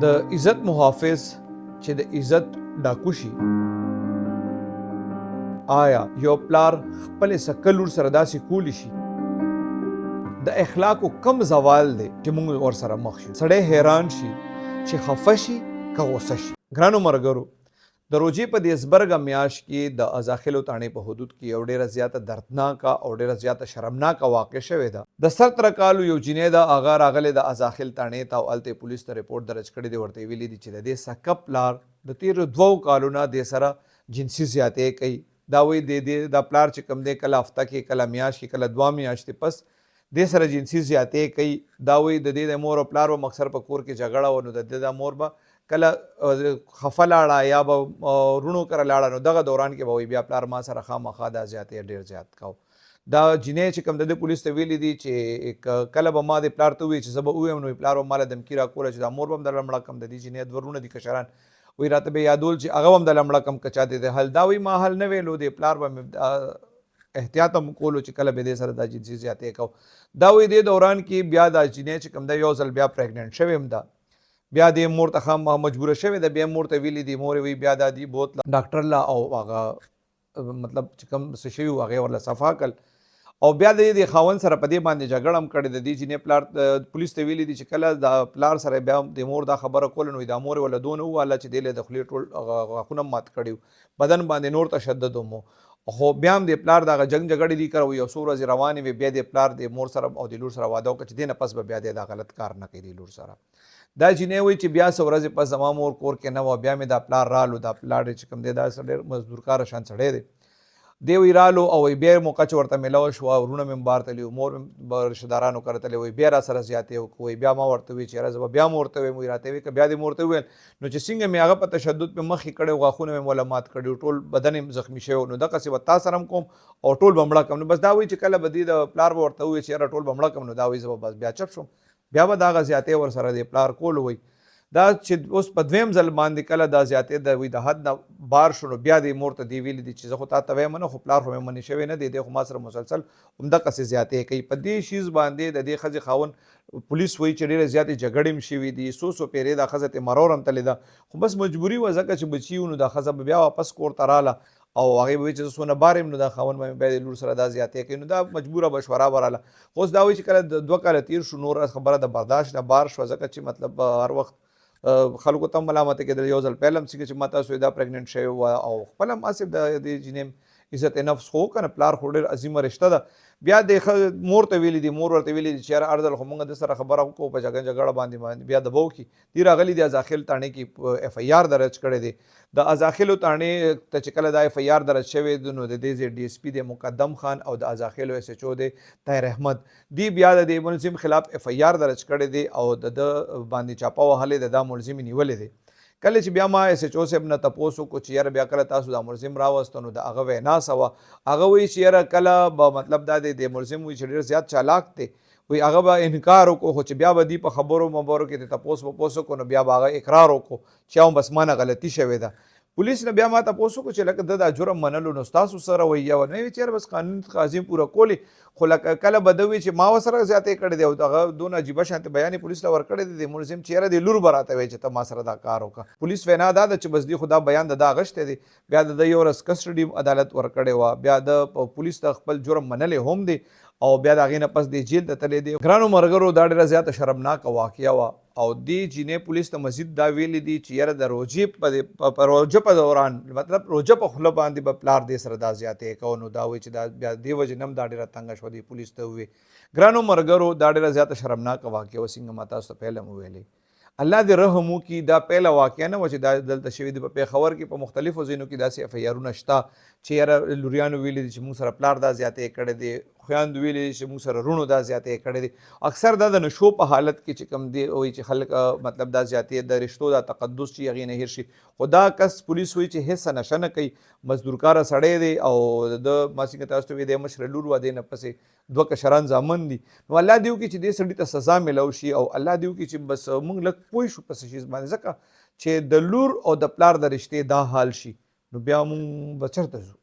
د عزت محافظ چې د عزت ډاکو شي، آیا یو پلار خپل سکل ور سره داسې کولی شي؟ د اخلاقو کم زوال دی چې موږ ور سره مخ شو. سړی حیران شي چې خفه شي که غوسه شي. ګرانو ملګرو، د روژې په دې زبرګه میاشت کې د ازاخیلو تاڼې په حدود کې یو ډېره زیاته دردناکه او ډېره زیاته شرمناکه واقع شوې ده. د 17 کالو یو جینۍ ده، هغه راغلې د ازاخیل تاڼې ته او هلته پولیس ته رپورټ درج کړی دی. ورته یې ویلي دي چې د دې سکه پلار د تېرو 2 کالو نه دې سره جنسي زیاتې کوي. دا وایي د پلار چې کوم دی کله هفته کې، کله میاشت کې، کله 2 میاشتې پس دې سره جنسي زیاتې کوي. دا وایي د دې د مور او پلار به اکثر په کور کې جګړه وه، نو د دې د مور به کله خفه لاړه یا به رونو کره لاړه، نو دغه دوران کې به وایي بیا پلار ما سره خامخا دا زیاتې ډېر زیات کو. دا جینۍ چې کوم د پولیس ته ویلي دي چې کله به ما د پلار ته ووایي چې زه به ووایم، نو پلار به ماله دمکي راکوله چې دا مور به هم درله مړه کړم. د دې جینۍ 2 وروڼه دي کشران، وایي راته به یادول چې هغه به هم درله مړه کړم که چا دې حل. دا وایي ما حل نه ویلو، د پلار به مې احتیاط هم کولو چې کله به دې سره دا جنسي زیاتې کو. دا وایي دې دوران کې بیا دا جینۍ چې کوم ده یو ځل بیا پریګننټ شوې هم ده. بیا دې مور ته مجبوره شوې ده، بیا مور ته ویلي دي، مور یې وایي بیا دا دي بوتله ډاکټر له او هغه مطلب چې کوم څه شوي وو هغې ورله صفا کړل. او بیا د خاوند سره په دې باندې جګړه هم کړې ده. دې جینۍ پلار پولیس ته ویلي دي چې کله د پلار سره بیا د مور دا خبره کوله، نو دا مور یې ورله دونه وواله چې دې له د خولې ټول غاښونه مات کړي، بدن باندې نور تشدد هم و. خو بیا هم د پلار دغه جنګ جګړې دي کړی، یو څو ورځې روانې وې، بیا د پلار د مور سره او د لور سره واده وکړه چې دې نه پس به بیا د دا غلط کار نه کوي د لور سره. دا جینۍ وایي چې بیا څه ورځې پس زما مور کور کې نه وه، بیا مې دا پلار رالو. دا پلار چې کوم دی دا ډېر مزدورکاره شان سړی دی. دی وایي رالو او بیا یې موقع چې ورته میلاو شوه، وروڼه مې هم بار تللي وو، مور مې رشتهدارانو کره تللی، وایي بیا را سره زیاتې وکړو. بیا ما ورته ووایي چې یاره زه به بیا مو ورته ویم. وایي راته وایي که بیا دې مو ورته وویل نو چې څنګه مې هغه په تشدد پې مخکې کړی و، غاښونه مې موله مات کړي، ټول بدن یې زخمي شوی و، نو دغسې به تا سره هم کوم او ټول به مړه کړم. نو بس دا وایي چې کله به دې د پلار به ورته ووایي چې یاره ټول به مړه کړم، نو دا وایي زه به بس بیا چپ شم، بیا به د هغه زیاتې ورسره د پلار کولو. وایي دا چې اوس په 2م ځل باندې کله دا زیاتې د وایي د حد نه بار شو، نو بیا دې مور ته دې ویلي دي چې زه خو تا ته وایم نه، خو پلار خو مې منې شوی نه دی، دی خو ما سره مسلسل همدغسې زیاتې کوي. په دې شیز باندې د دې ښځې خاوند پولیس وایي چې ډېرې زیاتې جګړې هم شوي دي، څو پیرې دا ښځه ته مرور هم تللې ده، خو بس مجبوري وه ځکه چې بچي وو، نو دا ښځه به بیا واپس کور ته راله او هغې به وایي چې زه څونه بار یم، نو دا خاوند به مې بیا د لور سره دا زیاتې کوي. نو دا مجبوره مشوره به راله. خو اوس دا وایي چې کله 2 کاله تېر شو، نور خبره د برداشت نه بار شوه، ځکه چې مطلب هر وخت خلکو ته هم ملامته کېدل. یو ځل پیل هم څنګه چې ما تاسو دا پریګننټ شوې وه او خپل هم هسې د دې جینۍ عزت نفس خو که نه، پلار خو ډېر عظیمه رشته ده. بیا د مور ته ویلي دي، مور ورته ویلي دي چې یاره هر ځل خو موږ د سره خبره وکړو په جګړه باندې بیا د به وکړي. دي راغلي دي ازاخیل تاڼې کې اف آی آر درج کړی دی. د ازاخیلو تاڼې ته چې کله دا اف آی آر درج شوی دی، نو د دې ځای ډي اس پي دی مقدم خان او د ازاخیلو ایس ایچ او دی طاهر احمد، دی بیا د دې ملزم خلاف اف آی آر درج کړی دی او د باندې چاپه وهلې ده، دا ملزم یې نیولی دی. کله چې بیا ما ایس ایچ او صاحب نه تپوس وکړو چې یاره بیا کله تاسو دا ملزم راوسته، نو د هغه وینا څه وه؟ هغه وایي چې یاره کله به مطلب دا دی د ملزم وایي چې ډېر زیات چالاک دی، وایي هغه به انکار وکړو، خو چې بیا به دی په خبرو مبرو کې د تپوس وکړو، نو بیا به هغه اقرار وکړو چې هم بس ما نه غلطي شوې ده. پولیس نه بیا ما تپوس وکړو چې لکه د دا جرم منلو نو ستاسو سره وایي یا نه وایي چې یاره بس قانون تقاضي پوره کولې، خو لکه کله به ده وایي چې ما ورسره زیاتې کړې دی او هغه دونه عجیبه شانتې بیان یې پولیس ته ورکړی دی د ملزم چې یاره د لور به راته وایي چې ته ما سره دا کار وکړه. پولیس وینا دا ده چې بس دی خو دا بیان د ده اغوښتی دی. بیا د ده یو ورځ کسټډي عدالت ورکړې وه، بیا د پولیس ته خپل جرم منلی هم دی او بیا د هغې نه پس دی جیل ته تللی دی. ګرانو ملګرو، دا ډېره زیاته شرمناکه واقعه وه او دې جینۍ پولیس ته مزید دا ویلي دي چې یاره د روژې په دوران مطلب روژه په خوله باندې به پلار دې سره دا زیاتې کوو. نو دا وایي چې دا بیا دې وجې نه هم دا ډېره تنګه شوه، دې پولیس ته وویې. ګرانو ملګرو، دا ډېره زیاته شرمناکه واقعه وه، څنګه ما تاسو ته پهله هم وویلې. الله دې رحم وکړي، دا پیله واقعه نه وه چې دا دلته شوې دي. په پېښور کې په مختلفو ځایونو کې داسې اف آی آرونه شته چې یاره لوریانو ویلي دي چې موږ سره پلار دا زیاتې کړی دی، خویندو ویلي دي چې موږ سره رونو دا زیاتې کړی دی. اکثر دا د نشو په حالت کې چې کوم دی وایي چې خلک مطلب دا زیاتې د رشتو دا تقدس چې هغې نه هېر شي. خو دا کس پولیس وایي چې هېڅ نشه نه کوي، مزدورکاره سړی دی او د ما څنګه تاسو ته وایي دی مشره لور وه، دې نه پسې 2 کشران زامن دي. نو الله دې وکړي چې دې سړي ته سزا میلاو شي او الله دې وکړي چې بس موږ لږ پوه شو په څه شیز باندې، ځکه چې د لور او د پلار د رشتې دا حال شي نو بیا موږ به چېرته ځو؟